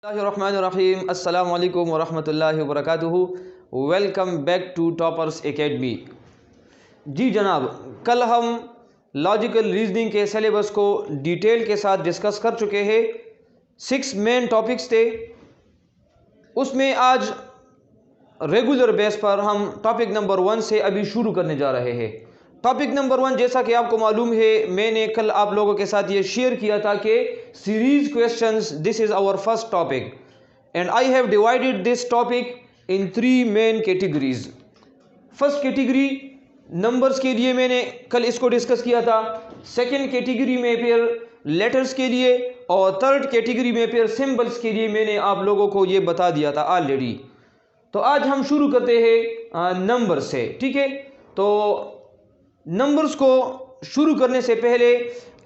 Bismillahirrahmanirrahim. Assalamu alaikum wa rahmatullahi wa barakatuhu. Welcome back to toppers academy. जी जनाब, कल हम लॉजिकल रीजनिंग के सिलेबस को डिटेल के साथ डिस्कस कर चुके हैं। 6 मेन टॉपिक्स थे, उसमें आज रेगुलर बेस पर हम टॉपिक नंबर 1 से अभी शुरू करने जा रहे हैं। टॉपिक नंबर 1, जैसा कि आपको मालूम है, मैंने कल आप लोगों के साथ ये शेयर किया था कि series questions, this is our first topic and I have divided this topic in 3 main categories. First category numbers के लिए मैंने कल इसको डिस्कस किया था, सेकंड कैटेगरी में फिर लेटर्स के लिए, और थर्ड कैटेगरी में फिर सिंबल्स के लिए मैंने आप लोगों को ये बता दिया था ऑलरेडी। तो आज हम शुरू करते हैं नंबर से, ठीक है। तो नंबर्स को शुरू करने से पहले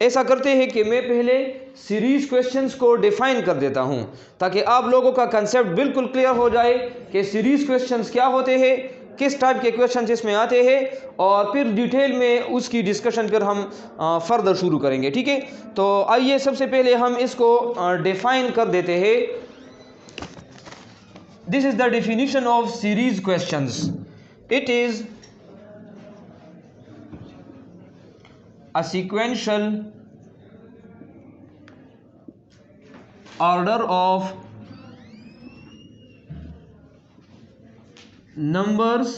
ऐसा करते हैं कि मैं पहले सीरीज क्वेश्चंस को डिफाइन कर देता हूं, ताकि आप लोगों का कंसेप्ट बिल्कुल क्लियर हो जाए कि सीरीज क्वेश्चंस क्या होते हैं, किस टाइप के क्वेश्चंस इसमें आते हैं, और फिर डिटेल में उसकी डिस्कशन फिर हम फर्दर शुरू करेंगे, ठीक है। तो आइए सबसे पहले हम इसको डिफाइन कर देते हैं। This is the definition of series questions. It is a sequential order of numbers,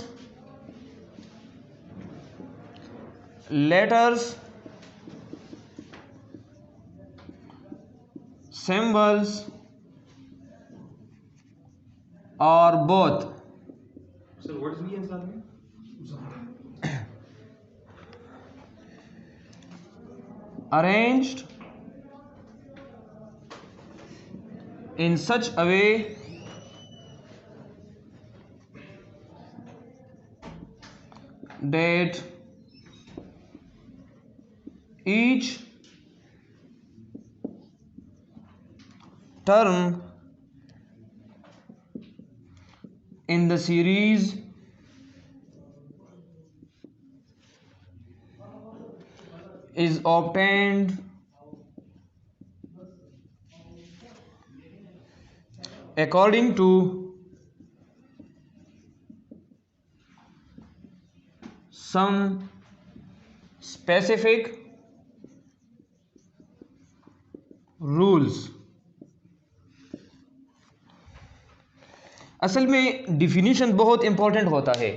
letters, symbols or both. Sir, what is the answer? Arranged in such a way that each term in the series is obtained according to some specific rules। असल में definition बहुत important होता है।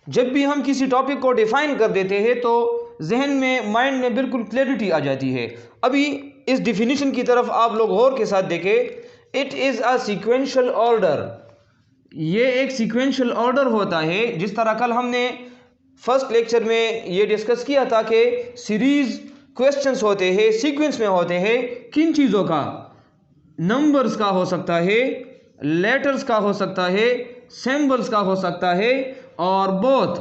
जब भी हम किसी topic को डिफाइन कर देते हैं तो जहन में, माइंड में बिल्कुल क्लैरिटी आ जाती है। अभी इस डिफिनीशन की तरफ आप लोग गौर के साथ देखें। It is a sequential order. ये एक सीक्वेंशियल ऑर्डर होता है। जिस तरह कल हमने फर्स्ट लेक्चर में ये डिस्कस किया था कि सीरीज क्वेश्चंस होते हैं, सीक्वेंस में होते हैं। किन चीज़ों का? नंबर्स का हो सकता है, लेटर्स का हो सकता है, सिंबल्स का हो सकता है, और बोथ,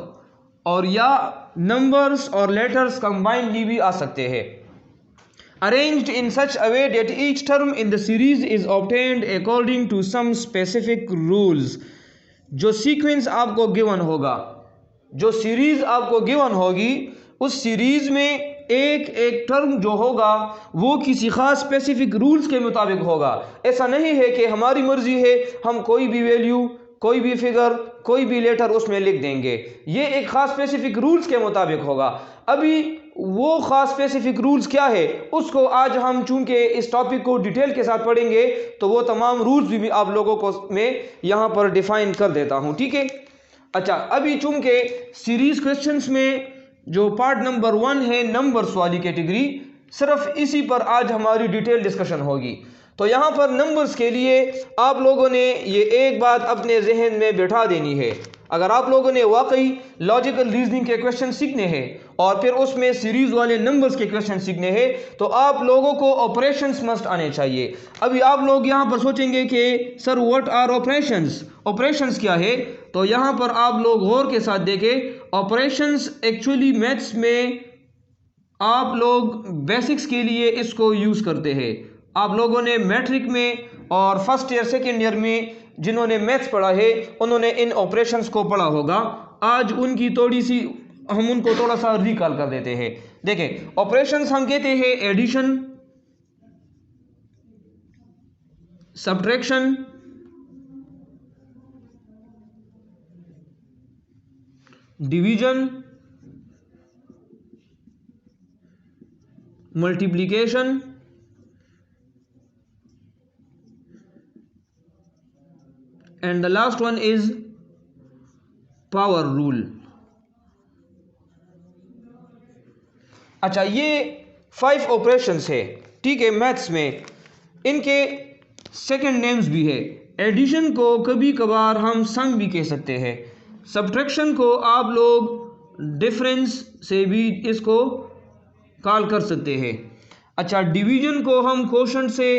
और या नंबर्स और लेटर्स कंबाइनली भी आ सकते हैं। Arranged in such a way that each term in the series is obtained according to some specific rules. जो सीक्वेंस आपको गिवन होगा, जो सीरीज आपको गिवन होगी, उस सीरीज में एक एक टर्म जो होगा वो किसी खास स्पेसिफिक रूल्स के मुताबिक होगा। ऐसा नहीं है कि हमारी मर्जी है, हम कोई भी वैल्यू, कोई भी फिगर, कोई भी लेटर उसमें लिख देंगे। ये एक खास स्पेसिफिक रूल्स के मुताबिक होगा। अभी वो खास स्पेसिफिक रूल्स क्या है, उसको आज हम चूंकि इस टॉपिक को डिटेल के साथ पढ़ेंगे तो वो तमाम रूल्स भी आप लोगों को मैं यहाँ पर डिफाइन कर देता हूँ, ठीक है। अच्छा, अभी चूंकि सीरीज क्वेश्चंस में जो पार्ट नंबर 1 है, नंबर्स वाली कैटेगरी, सिर्फ इसी पर आज हमारी डिटेल डिस्कशन होगी। तो यहाँ पर नंबर्स के लिए आप लोगों ने ये एक बात अपने जहन में बिठा देनी है। अगर आप लोगों ने वाकई लॉजिकल रीजनिंग के क्वेश्चन सीखने हैं और फिर उसमें सीरीज वाले नंबर्स के क्वेश्चन सीखने हैं, तो आप लोगों को ऑपरेशंस मस्ट आने चाहिए। अभी आप लोग यहाँ पर सोचेंगे कि sir what are operations, operations क्या है? तो यहाँ पर आप लोग गौर के साथ देखें। ऑपरेशंस एक्चुअली मैथ्स में आप लोग बेसिक्स के लिए इसको यूज़ करते हैं। आप लोगों ने मैट्रिक में और फर्स्ट ईयर सेकेंड ईयर में जिन्होंने मैथ्स पढ़ा है उन्होंने इन ऑपरेशंस को पढ़ा होगा। आज उनकी थोड़ी सी हम उनको थोड़ा सा रिकॉल कर देते हैं। देखें, ऑपरेशंस हम कहते हैं addition, subtraction, division, multiplication, and the last one is power rule. अच्छा, ये 5 ऑपरेशंस है, ठीक है, मैथ्स में। इनके सेकंड नेम्स भी है। एडिशन को कभी कभार हम सम भी कह सकते हैं। सब्ट्रैक्शन को आप लोग डिफरेंस से भी इसको कॉल कर सकते हैं। अच्छा, डिवीजन को हम क्वोशंट से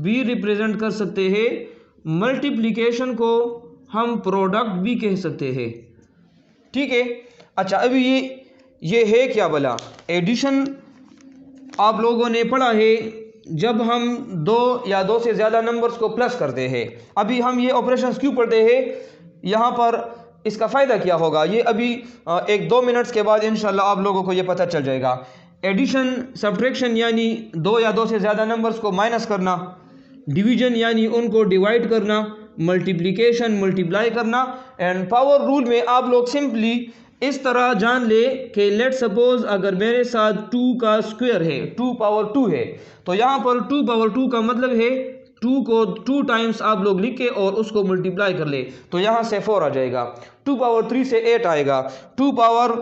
भी रिप्रेजेंट कर सकते हैं। मल्टीप्लिकेशन को हम प्रोडक्ट भी कह सकते हैं, ठीक है। अच्छा, अभी ये है क्या भला? एडिशन आप लोगों ने पढ़ा है जब हम 2 या 2 से ज़्यादा नंबर्स को प्लस करते हैं। अभी हम ये ऑपरेशंस क्यों पढ़ते हैं, यहाँ पर इसका फ़ायदा क्या होगा, ये अभी 1-2 मिनट्स के बाद इंशाल्लाह आप लोगों को ये पता चल जाएगा। एडिशन, सब्ट्रैक्शन यानी 2 या 2 से ज़्यादा नंबर्स को माइनस करना, डिवीजन यानी उनको डिवाइड करना, मल्टीप्लिकेशन मल्टीप्लाई करना, एंड पावर रूल में आप लोग सिंपली इस तरह जान ले कि लेट सपोज अगर मेरे साथ 2 का स्क्वायर है, 2 पावर 2 है, तो यहाँ पर 2 पावर 2 का मतलब है 2 को 2 टाइम्स आप लोग लिख के और उसको मल्टीप्लाई कर ले, तो यहाँ से 4 आ जाएगा। 2 पावर 3 से 8 आएगा, 2 पावर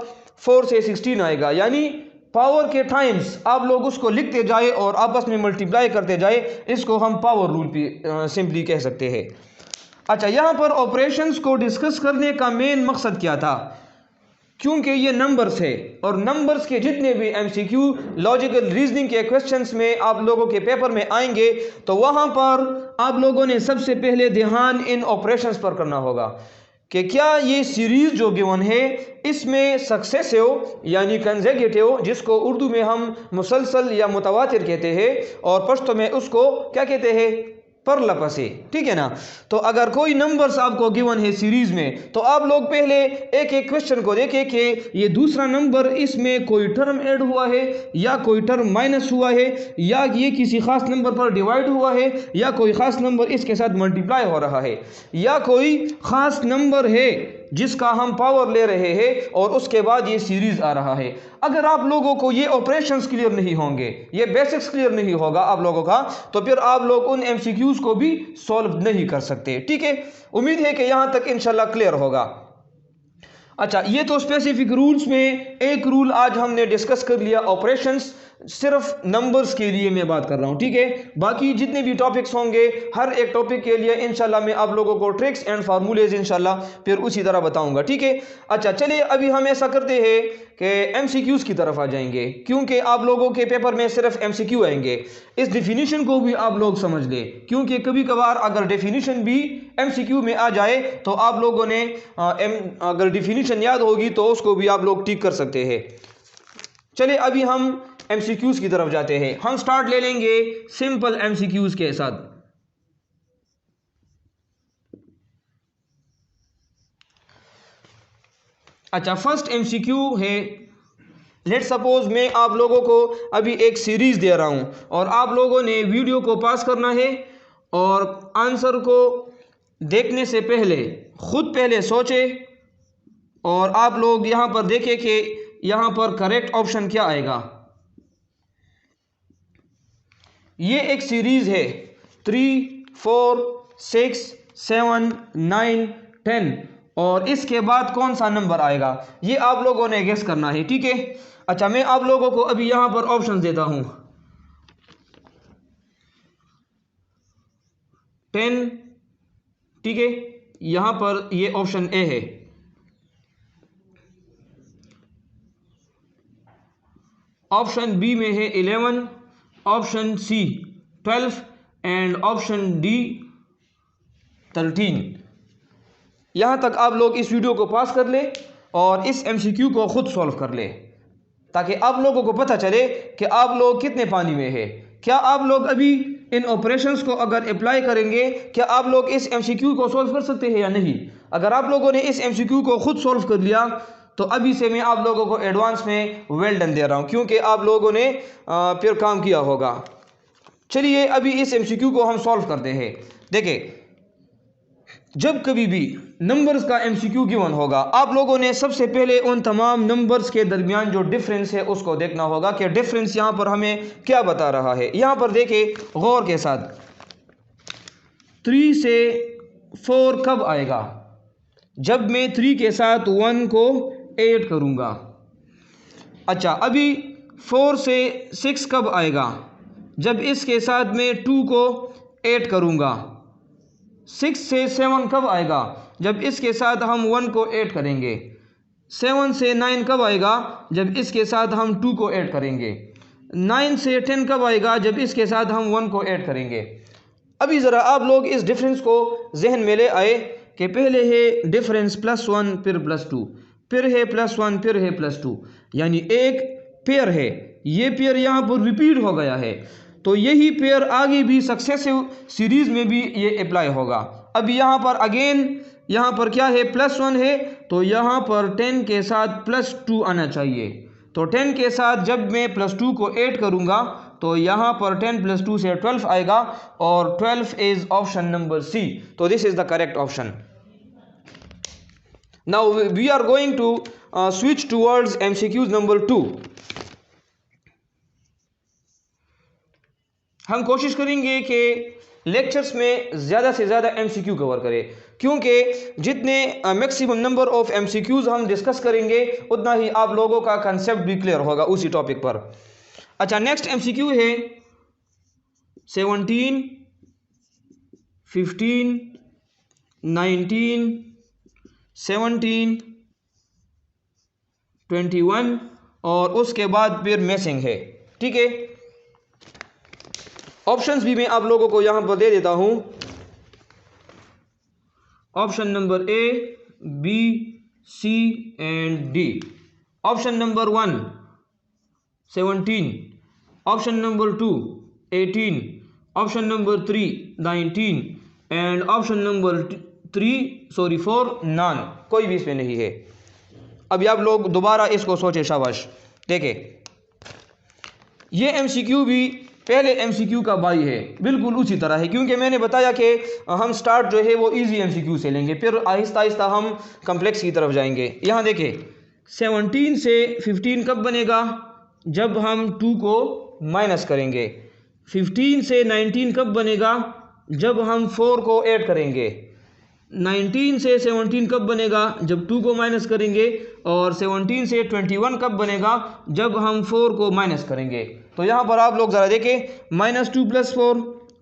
4 से 16 आएगा। यानी पावर के टाइम्स आप लोग उसको लिखते जाए और आपस में मल्टीप्लाई करते जाए, इसको हम पावर रूल भी सिंपली कह सकते हैं। अच्छा, यहाँ पर ऑपरेशंस को डिस्कस करने का मेन मकसद क्या था? क्योंकि ये नंबर्स है और नंबर्स के जितने भी एमसीक्यू लॉजिकल रीजनिंग के क्वेश्चंस में आप लोगों के पेपर में आएंगे, तो वहाँ पर आप लोगों ने सबसे पहले ध्यान इन ऑपरेशंस पर करना होगा कि क्या ये सीरीज़ जो गिवन है इसमें सक्सेसिव यानी कंसेक्यूटिव, जिसको उर्दू में हम मुसलसल या मुतवातिर कहते हैं और पश्तो में उसको क्या कहते हैं, पर लपसे, ठीक है ना। तो अगर कोई नंबर्स आपको गिवन है सीरीज में, तो आप लोग पहले एक एक क्वेश्चन को देखें कि ये दूसरा नंबर, इसमें कोई टर्म ऐड हुआ है या कोई टर्म माइनस हुआ है, या ये किसी खास नंबर पर डिवाइड हुआ है, या कोई खास नंबर इसके साथ मल्टीप्लाई हो रहा है, या कोई खास नंबर है जिसका हम पावर ले रहे हैं और उसके बाद ये सीरीज आ रहा है। अगर आप लोगों को ये ऑपरेशंस क्लियर नहीं होंगे, ये बेसिक्स क्लियर नहीं होगा आप लोगों का, तो फिर आप लोग उन एमसीक्यूज को भी सॉल्व नहीं कर सकते, ठीक है। उम्मीद है कि यहां तक इंशाल्लाह क्लियर होगा। अच्छा, ये तो स्पेसिफिक रूल्स में एक रूल आज हमने डिस्कस कर लिया, ऑपरेशंस। सिर्फ नंबर्स के लिए मैं बात कर रहा हूँ, ठीक है। बाकी जितने भी टॉपिक्स होंगे, हर एक टॉपिक के लिए इंशाल्लाह मैं आप लोगों को ट्रिक्स एंड फार्मूलेज इंशाल्लाह फिर उसी तरह बताऊंगा, ठीक है। अच्छा, चलिए अभी हम ऐसा करते हैं कि एमसीक्यूज की तरफ आ जाएंगे, क्योंकि आप लोगों के पेपर में सिर्फ एमसीक्यू आएंगे। इस डिफिनीशन को भी आप लोग समझ लें, क्योंकि कभी कभार अगर डेफिनीशन भी एमसीक्यू में आ जाए तो आप लोगों ने अगर डिफिनीशन याद होगी तो उसको भी आप लोग टिक कर सकते हैं। चलिए अभी हम एमसीक्यूज की तरफ जाते हैं। हम स्टार्ट ले लेंगे सिंपल एमसीक्यूज के साथ। अच्छा, फर्स्ट एमसीक्यू है, लेट सपोज मैं आप लोगों को अभी एक सीरीज दे रहा हूं और आप लोगों ने वीडियो को पास करना है और आंसर को देखने से पहले खुद पहले सोचे और आप लोग यहां पर देखें कि यहां पर करेक्ट ऑप्शन क्या आएगा। ये एक सीरीज है 3, 4, 6, 7, 9, 10 और इसके बाद कौन सा नंबर आएगा ये आप लोगों ने गेस करना है, ठीक है। अच्छा, मैं आप लोगों को अभी यहां पर ऑप्शन देता हूं। 10, ठीक है, यहां पर ये ऑप्शन ए है। ऑप्शन बी में है 11, option C 12 and option D 13। यहां तक आप लोग इस वीडियो को पास कर ले और इस एमसीक्यू को खुद सॉल्व कर ले, ताकि आप लोगों को पता चले कि आप लोग कितने पानी में है। क्या आप लोग अभी इन ऑपरेशंस को अगर अप्लाई करेंगे, क्या आप लोग इस एमसीक्यू को सॉल्व कर सकते हैं या नहीं? अगर आप लोगों ने इस एमसीक्यू को खुद सॉल्व कर लिया तो अभी से मैं आप लोगों को एडवांस में वेल डन दे रहा हूं, क्योंकि आप लोगों ने फिर काम किया होगा। चलिए अभी इस MCQ को हम सॉल्व करते हैं। देखिए, जब कभी भी नंबर्स का MCQ गिवन होगा, आप लोगों ने सबसे पहले उन तमाम नंबर्स के दरमियान जो डिफरेंस है उसको देखना होगा कि डिफरेंस यहाँ पर हमें क्या बता रहा है। यहाँ पर देखिए गौर के साथ, 3 से 4 कब आएगा? जब मैं 3 के साथ 1 को ऐड करूँगा। अच्छा, अभी 4 से 6 कब आएगा? जब इसके साथ मैं 2 को ऐड करूँगा। 6 से 7 कब आएगा? जब इसके साथ हम 1 को ऐड करेंगे। 7 से 9 कब आएगा? जब इसके साथ हम 2 को ऐड करेंगे। 9 से 10 कब आएगा? जब इसके साथ हम 1 को ऐड करेंगे। अभी ज़रा आप लोग इस डिफरेंस को जहन में ले आए कि पहले है डिफरेंस +1 फिर +2, फिर है +1 फिर है +2, यानी एक पेयर है। ये पेयर यहाँ पर रिपीट हो गया है, तो यही पेयर आगे भी सक्सेसिव सीरीज़ में भी ये अप्लाई होगा। अब यहाँ पर अगेन यहाँ पर क्या है? +1 है, तो यहाँ पर 10 के साथ +2 आना चाहिए। तो 10 के साथ जब मैं +2 को ऐड करूँगा तो यहाँ पर 10 + 2 से 12 आएगा, और 12 इज़ ऑप्शन नंबर C। तो this is the correct option. Now we are going to switch towards MCQs number 2। हम कोशिश करेंगे कि लेक्चर्स में ज़्यादा से ज़्यादा MCQ कवर करें, क्योंकि जितने मैक्सिमम नंबर ऑफ MCQs हम डिस्कस करेंगे उतना ही आप लोगों का कंसेप्ट भी क्लियर होगा उसी टॉपिक पर। अच्छा, नेक्स्ट MCQ है 17, 15, 19, 17, 21 और उसके बाद फिर मैसिंग है। ठीक है, ऑप्शंस भी मैं आप लोगों को यहां पर दे देता हूं। Option number A, B, C and D। Option number 1 17, option number 2 18, option number 3 19 and option number 4 9। कोई भी इसमें नहीं है। अभी आप लोग दोबारा इसको सोचें, शाबाश। देखें, ये MCQ भी पहले MCQ का भाई है, बिल्कुल उसी तरह है, क्योंकि मैंने बताया कि हम स्टार्ट जो है वो इजी MCQ से लेंगे, फिर आहिस्ता आहिस्ता हम कम्प्लेक्स की तरफ जाएंगे। यहाँ देखें, 17 से 15 कब बनेगा? जब हम 2 को माइनस करेंगे। 15 से 19 कब बनेगा? जब हम 4 को ऐड करेंगे। 19 से 17 कब बनेगा? जब 2 को माइनस करेंगे। और 17 से 21 कब बनेगा? जब हम 4 को माइनस करेंगे। तो यहाँ पर आप लोग ज़रा देखें, -2 + 4,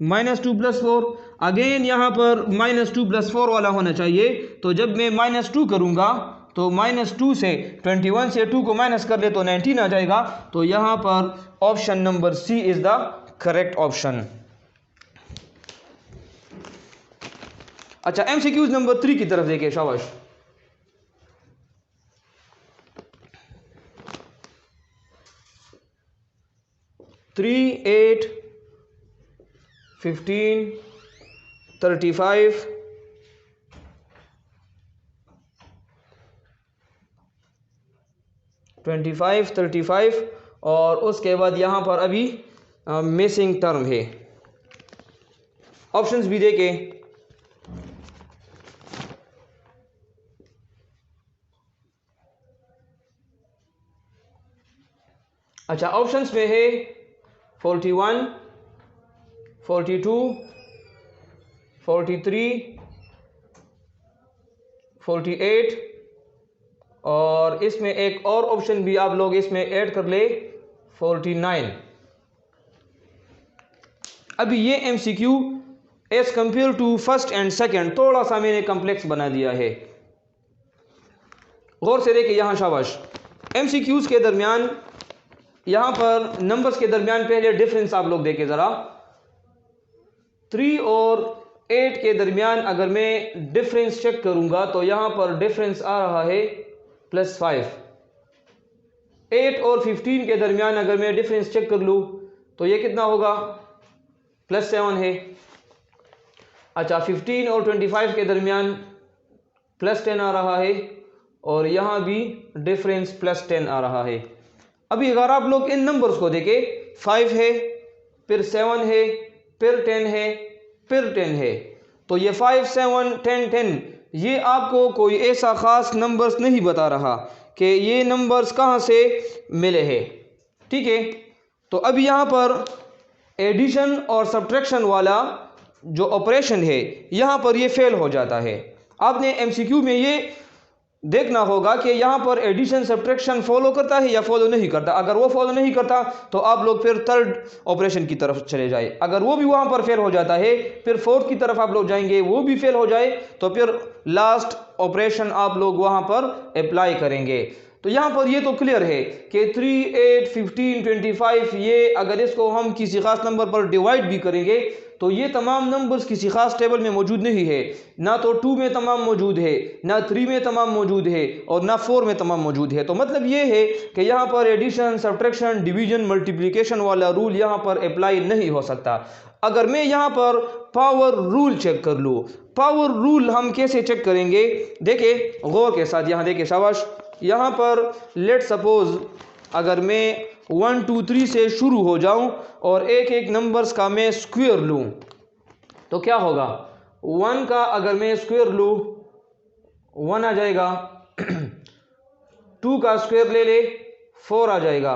-2 + 4, अगेन यहाँ पर -2 + 4 वाला होना चाहिए। तो जब मैं -2 करूँगा तो -2 से 21 से 2 को माइनस कर ले तो 19 आ जाएगा। तो यहाँ पर option number C is the correct option. अच्छा, MCQs नंबर 3 की तरफ देखिए, शाबाश। थ्री 8 15 35 25 35 और उसके बाद यहाँ पर अभी मिसिंग टर्म है। ऑप्शंस भी देखें, अच्छा ऑप्शंस में है 41, 42, 43, 48 और इसमें एक और ऑप्शन भी आप लोग इसमें ऐड कर ले 49। अभी ये MCQ as compare to first and second थोड़ा सा मैंने कम्प्लेक्स बना दिया है। गौर से देखिए यहाँ, शाबाश। MCQs के दरमियान यहाँ पर नंबर्स के दरमियान पहले डिफरेंस आप लोग देखें ज़रा। 3 और 8 के दरमियान अगर मैं डिफरेंस चेक करूँगा तो यहाँ पर डिफरेंस आ रहा है +5। 8 और 15 के दरमियान अगर मैं डिफरेंस चेक कर लूँ तो ये कितना होगा? +7 है। अच्छा, 15 और 25 के दरमियान +10 आ रहा है और यहाँ भी डिफरेंस +10 आ रहा है। अभी अगर आप लोग इन नंबर्स को देखें, 5 है, फिर 7 है, फिर 10 है, फिर 10 है। तो ये 5, 7, 10, 10 ये आपको कोई ऐसा ख़ास नंबर्स नहीं बता रहा कि ये नंबर्स कहाँ से मिले हैं। ठीक है, तो अब यहाँ पर एडिशन और सब्ट्रैक्शन वाला जो ऑपरेशन है यहाँ पर ये फेल हो जाता है। आपने एमसीक्यू में ये देखना होगा कि यहाँ पर एडिशन सब्ट्रैक्शन फॉलो करता है या फॉलो नहीं करता। अगर वो फॉलो नहीं करता तो आप लोग फिर थर्ड ऑपरेशन की तरफ चले जाए। अगर वो भी वहाँ पर फेल हो जाता है फिर फोर्थ की तरफ आप लोग जाएंगे, वो भी फेल हो जाए तो फिर लास्ट ऑपरेशन आप लोग वहाँ पर अप्लाई करेंगे। तो यहाँ पर ये तो क्लियर है कि 3, 8, 15, 25 ये अगर इसको हम किसी खास नंबर पर डिवाइड भी करेंगे तो ये तमाम नंबर्स किसी खास टेबल में मौजूद नहीं है। ना तो 2 में तमाम मौजूद है, ना 3 में तमाम मौजूद है और ना 4 में तमाम मौजूद है। तो मतलब ये है कि यहाँ पर एडिशन, सब्ट्रैक्शन, डिवीजन, मल्टीप्लिकेशन वाला रूल यहाँ पर अप्लाई नहीं हो सकता। अगर मैं यहाँ पर पावर रूल चेक कर लूँ, पावर रूल हम कैसे चेक करेंगे, देखिए गौर के साथ, यहाँ देखिए शाबाश। यहाँ पर लेट सपोज अगर मैं 1, 2, 3 से शुरू हो जाऊं और एक एक नंबर्स का मैं स्क्वायर लूं तो क्या होगा। 1 का अगर मैं स्क्वायर लूं 1 आ जाएगा 2 का स्क्वायर ले ले 4 आ जाएगा,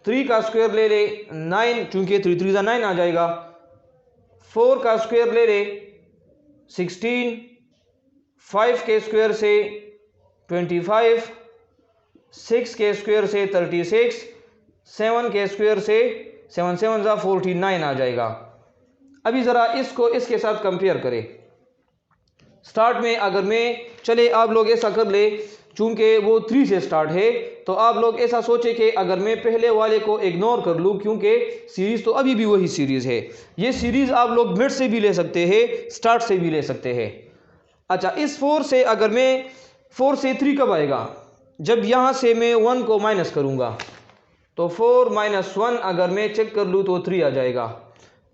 3 का स्क्वायर ले ले 9, चूंकि 3 3 9 आ जाएगा, 4 का स्क्वायर ले ले 16, 5 के स्क्वायर से 25, 6 के स्क्वायर से 36, 7 के स्क्वायर से 7 7 जा 49 आ जाएगा। अभी ज़रा इसको इसके साथ कंपेयर करें। स्टार्ट में अगर मैं चले आप लोग ऐसा कर ले, चूंकि वो 3 से स्टार्ट है तो आप लोग ऐसा सोचे कि अगर मैं पहले वाले को इग्नोर कर लूँ, क्योंकि सीरीज़ तो अभी भी वही सीरीज़ है। ये सीरीज़ आप लोग मिड से भी ले सकते हैं, स्टार्ट से भी ले सकते हैं। अच्छा, इस 4 से अगर मैं 4 से 3 कब आएगा, जब यहाँ से मैं 1 को माइनस करूँगा तो 4 - 1 अगर मैं चेक कर लूँ तो 3 आ जाएगा।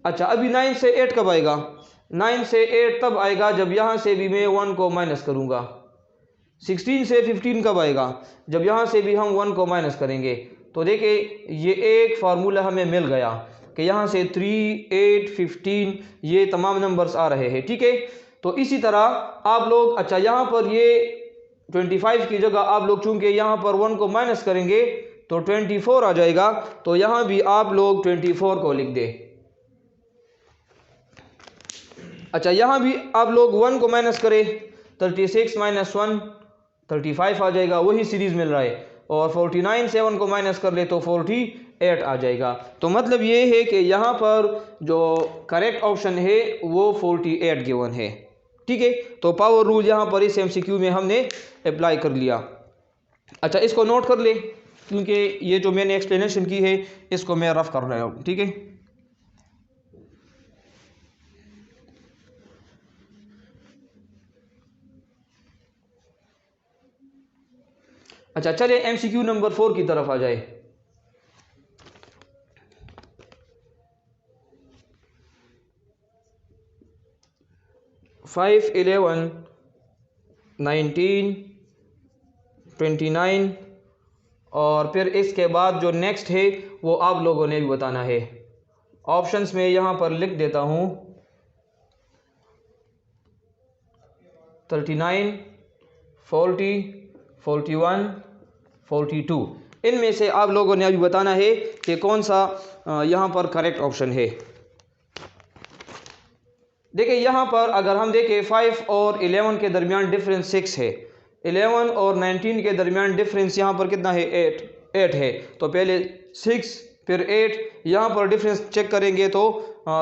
अच्छा, अभी 9 से 8 कब आएगा, 9 से 8 तब आएगा जब यहाँ से भी मैं 1 को माइनस करूँगा। 16 से 15 कब आएगा, जब यहाँ से भी हम 1 को माइनस करेंगे। तो देखिए ये एक फार्मूला हमें मिल गया कि यहाँ से 3, 8, 15 ये तमाम नंबर्स आ रहे हैं। ठीक है, तो इसी तरह आप लोग, अच्छा यहाँ पर ये 25 की जगह आप लोग चूंकि यहाँ पर 1 को माइनस करेंगे तो 24 आ जाएगा, तो यहाँ भी आप लोग 24 को लिख दे। अच्छा, यहाँ भी आप लोग 1 को माइनस करें, 36 - 1 35 आ जाएगा, वही सीरीज़ मिल रहा है। और 49 से 1 को माइनस कर ले तो 48 आ जाएगा। तो मतलब ये है कि यहाँ पर जो करेक्ट ऑप्शन है वो 48 गिवन है। ठीक है, तो पावर रूल यहाँ पर इस एमसीक्यू में हमने अप्लाई कर लिया। अच्छा, इसको नोट कर ले क्योंकि ये जो मैंने एक्सप्लेनेशन की है इसको मैं रफ कर रहा हूँ। ठीक है, अच्छा चले एमसीक्यू नंबर 4 की तरफ आ जाए। फाइव, 11, 19, 29 और फिर इसके बाद जो नेक्स्ट है वो आप लोगों ने भी बताना है। ऑप्शंस में यहाँ पर लिख देता हूँ 39, 40, 41, 42। इनमें से आप लोगों ने अभी बताना है कि कौन सा यहाँ पर करेक्ट ऑप्शन है। देखिए यहाँ पर अगर हम देखें 5 और 11 के दरमियान डिफरेंस 6 है, 11 और 19 के दरमियान डिफरेंस यहाँ पर कितना है, 8 है। तो पहले 6 फिर 8, यहाँ पर डिफरेंस चेक करेंगे तो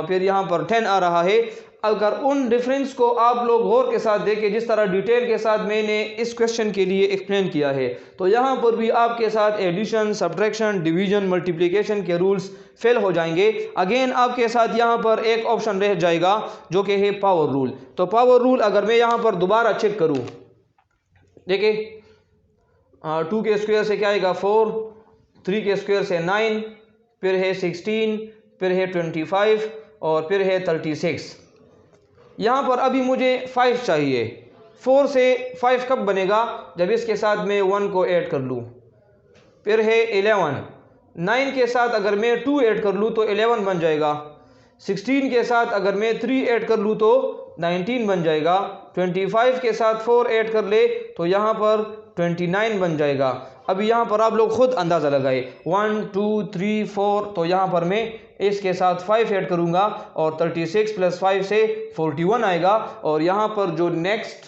फिर यहाँ पर 10 आ रहा है। अगर उन डिफरेंस को आप लोग गौर के साथ देखें, जिस तरह डिटेल के साथ मैंने इस क्वेश्चन के लिए एक्सप्लेन किया है, तो यहाँ पर भी आपके साथ एडिशन, सब्ट्रैक्शन, डिवीजन, मल्टीप्लिकेशन के रूल्स फेल हो जाएंगे। अगेन आपके साथ यहाँ पर एक ऑप्शन रह जाएगा जो कि है पावर रूल। तो पावर रूल अगर मैं यहाँ पर दोबारा चेक करूँ, देखिए 2 के स्क्वायर से क्या आएगा 4, 3 के स्क्वायर से 9, फिर है 16, फिर है 25 और फिर है 36। यहाँ पर अभी मुझे 5 चाहिए। 4 से 5 कब बनेगा, जब इसके साथ मैं 1 को ऐड कर लूँ। फिर है 11, 9 के साथ अगर मैं 2 ऐड कर लूँ तो 11 बन जाएगा। 16 के साथ अगर मैं 3 ऐड कर लूँ तो 19 बन जाएगा। 25 के साथ 4 ऐड कर ले तो यहाँ पर 29 बन जाएगा। अब यहाँ पर आप लोग खुद अंदाज़ा लगाए 1 2 3 4, तो यहाँ पर मैं इसके साथ 5 ऐड करूँगा और 36 + 5 से 41 आएगा। और यहाँ पर जो नेक्स्ट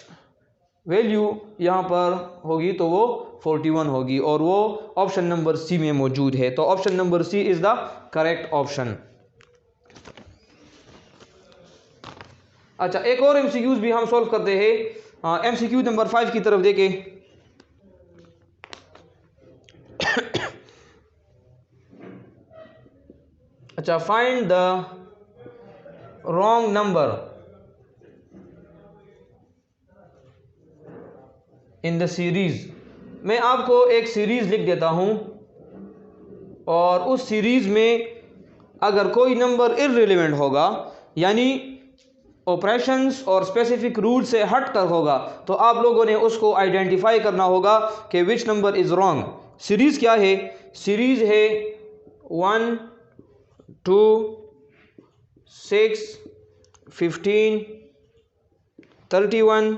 वैल्यू यहाँ पर होगी तो वो 41 होगी और वो ऑप्शन नंबर सी में मौजूद है। तो option number C is the correct option. अच्छा, एक और एमसीक्यूज भी हम सॉल्व करते हैं। एमसीक्यू नंबर 5 की तरफ देखें। अच्छा, find the wrong number in the series. मैं आपको एक सीरीज लिख देता हूं और उस सीरीज में अगर कोई नंबर इररिलेवेंट होगा, यानी ऑपरेशंस और स्पेसिफिक रूल से हट कर होगा, तो आप लोगों ने उसको आइडेंटिफाई करना होगा कि which number is wrong. Series क्या है? सीरीज़ है 1 2 6 15 31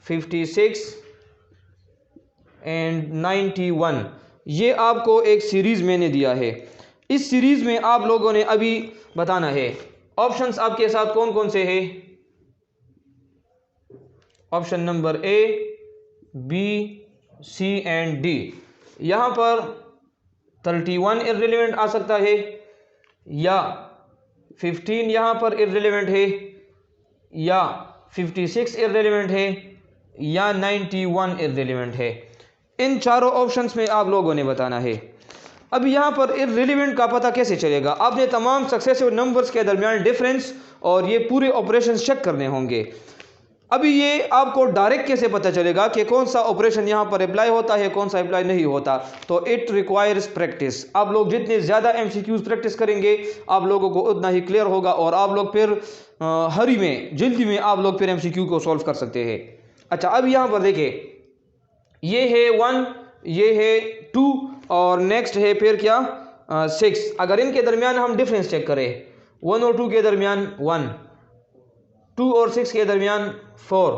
56 एंड 91। ये आपको एक सीरीज़ मैंने दिया है। इस सीरीज़ में आप लोगों ने अभी बताना है ऑप्शंस आपके साथ कौन कौन से हैं। Option number A, B, C and D. यहाँ पर 31 इररिलेवेंट आ सकता है, या 15 यहाँ पर इररिलेवेंट है, या 56 इररिलेवेंट है, या 91 इररिलेवेंट है। इन चारों ऑप्शंस में आप लोगों ने बताना है। अब यहाँ पर इररिलेवेंट का पता कैसे चलेगा? आपने तमाम सक्सेसिव नंबर्स के दरमियान डिफरेंस और ये पूरे ऑपरेशन चेक करने होंगे। अभी ये आपको डायरेक्ट कैसे पता चलेगा कि कौन सा ऑपरेशन यहाँ पर अप्लाई होता है, कौन सा अप्लाई नहीं होता? तो इट रिक्वायर्स प्रैक्टिस। आप लोग जितने ज़्यादा एमसीक्यूज प्रैक्टिस करेंगे आप लोगों को उतना ही क्लियर होगा और आप लोग फिर हरी में, जल्दी में आप लोग फिर एमसीक्यू को सॉल्व कर सकते हैं। अच्छा, अब यहाँ पर देखिए, ये है 1, ये है 2 और नेक्स्ट है फिर क्या 6। अगर इनके दरमियान हम डिफरेंस चेक करें, 1 और 2 के दरमियान 1, 2 और 6 के दरमियान 4,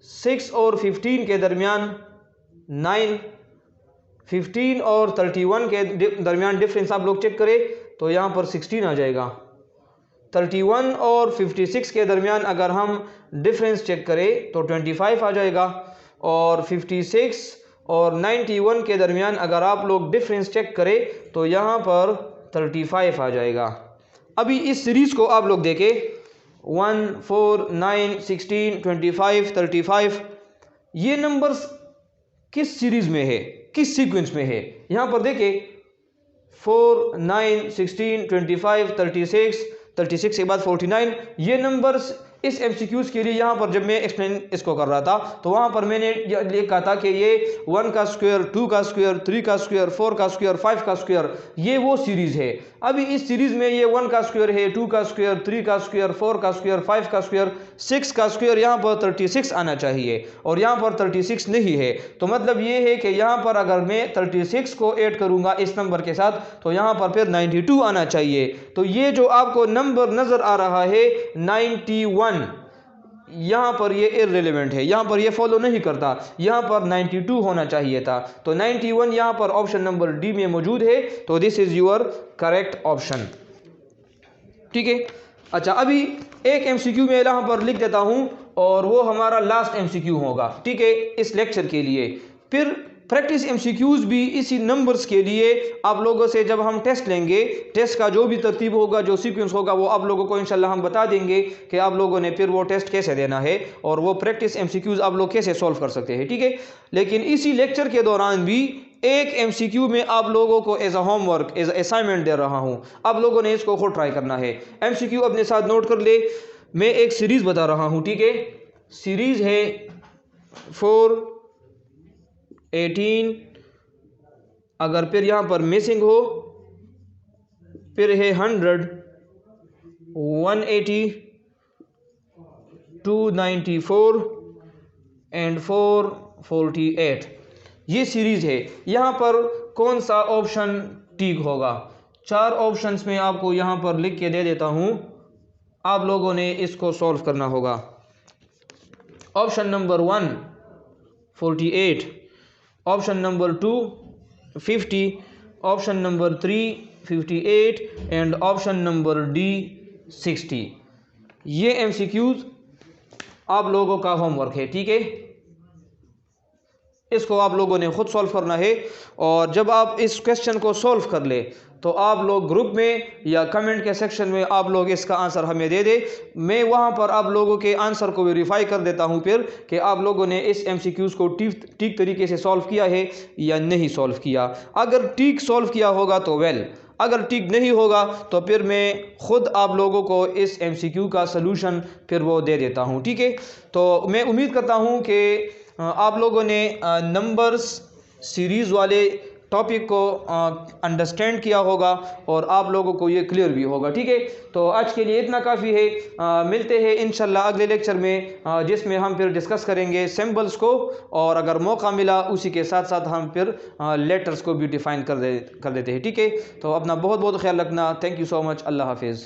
6 और 15 के दरमियान 9, 15 और 31 के दरमियान डिफरेंस आप लोग चेक करें तो यहाँ पर 16 आ जाएगा। 31 और 56 के दरमियान अगर हम डिफरेंस चेक करें तो 25 आ जाएगा। और 56 और 91 के दरमियान अगर आप लोग डिफरेंस चेक करें तो यहाँ पर 35 आ जाएगा। अभी इस सीरीज़ को आप लोग देखें, 1 4 9 16 25 35, ये नंबर्स किस सीरीज़ में है, किस सीक्वेंस में है? यहाँ पर देखें 4 9 16 25 36, 36 के बाद 49, ये नंबर्स इस एमसीक्यूज के लिए यहाँ पर जब मैं एक्सप्लेन इसको कर रहा था तो वहाँ पर मैंने लिखा था कि ये 1 का स्क्वायर, 2 का स्क्वायर, 3 का स्क्वायर, 4 का स्क्वायर, 5 का स्क्वायर, ये वो सीरीज़ है। अभी इस सीरीज़ में ये 1 का स्क्वायर है, 2 का स्क्वायर, 3 का स्क्वायर, 4 का स्क्वायर, 5 का स्क्वायर, 6 का स्क्वायर, यहाँ पर 36 आना चाहिए और यहाँ पर 36 नहीं है। तो मतलब ये है कि यहाँ पर अगर मैं 36 को ऐड करूँगा इस नंबर के साथ तो यहाँ पर फिर 92 आना चाहिए। तो ये जो आपको नंबर नज़र आ रहा है 91, यहाँ पर ये इररिलेवेंट है, यहाँ पर ये फॉलो नहीं करता, यहाँ पर 92 होना चाहिए था। तो 91 यहाँ पर ऑप्शन नंबर डी में मौजूद है। तो this is your correct option. ठीक है। अच्छा, अभी एक एमसीक्यू मैं यहाँ पर लिख देता हूँ और वो हमारा लास्ट एमसीक्यू होगा, ठीक है, इस लेक्चर के लिए। फिर प्रैक्टिस एमसीक्यूज भी इसी नंबर्स के लिए आप लोगों से जब हम टेस्ट लेंगे, टेस्ट का जो भी तरतीब होगा, जो सीक्वेंस होगा, वो आप लोगों को इंशाल्लाह हम बता देंगे कि आप लोगों ने फिर वो टेस्ट कैसे देना है और वो प्रैक्टिस एमसीक्यूज आप लोग कैसे सॉल्व कर सकते हैं। ठीक है। लेकिन इसी लेक्चर के दौरान भी एक एमसीक्यू में आप लोगों को as a homework, as a assignment दे रहा हूँ, आप लोगों ने इसको खुद ट्राई करना है। एमसीक्यू अपने साथ नोट कर ले। मैं एक सीरीज़ बता रहा हूँ, ठीक है। सीरीज़ है 4 18, अगर फिर यहाँ पर मिसिंग हो, फिर है 100 180 294 एंड 448। ये सीरीज़ है। यहाँ पर कौन सा ऑप्शन ठीक होगा। 4 ऑप्शंस में आपको यहाँ पर लिख के दे देता हूँ, आप लोगों ने इसको सॉल्व करना होगा। Option number 1 48, option number 2 50, option number 3 58 and option number D 60। ये MCQs आप लोगों का होमवर्क है, ठीक है। इसको आप लोगों ने खुद सॉल्व करना है, और जब आप इस क्वेश्चन को सॉल्व कर ले तो आप लोग ग्रुप में या कमेंट के सेक्शन में आप लोग इसका आंसर हमें दे दे। मैं वहाँ पर आप लोगों के आंसर को वेरीफाई कर देता हूँ फिर कि आप लोगों ने इस MCQs को ठीक तरीके से सॉल्व किया है या नहीं सॉल्व किया। अगर ठीक सॉल्व किया होगा तो वेल, अगर ठीक नहीं होगा तो फिर मैं ख़ुद आप लोगों को इस MCQ का सलूशन फिर वो दे देता हूँ, ठीक है। तो मैं उम्मीद करता हूँ कि आप लोगों ने नंबर्स सीरीज़ वाले टॉपिक को अंडरस्टैंड किया होगा और आप लोगों को ये क्लियर भी होगा, ठीक है। तो आज के लिए इतना काफ़ी है। मिलते हैं इंशाल्लाह अगले लेक्चर में, जिसमें हम फिर डिस्कस करेंगे सिंबल्स को, और अगर मौका मिला उसी के साथ साथ हम फिर लेटर्स को भी डिफ़ाइन कर देते हैं, ठीक है। तो अपना बहुत बहुत ख्याल रखना। Thank you so much. अल्लाह हाफिज़।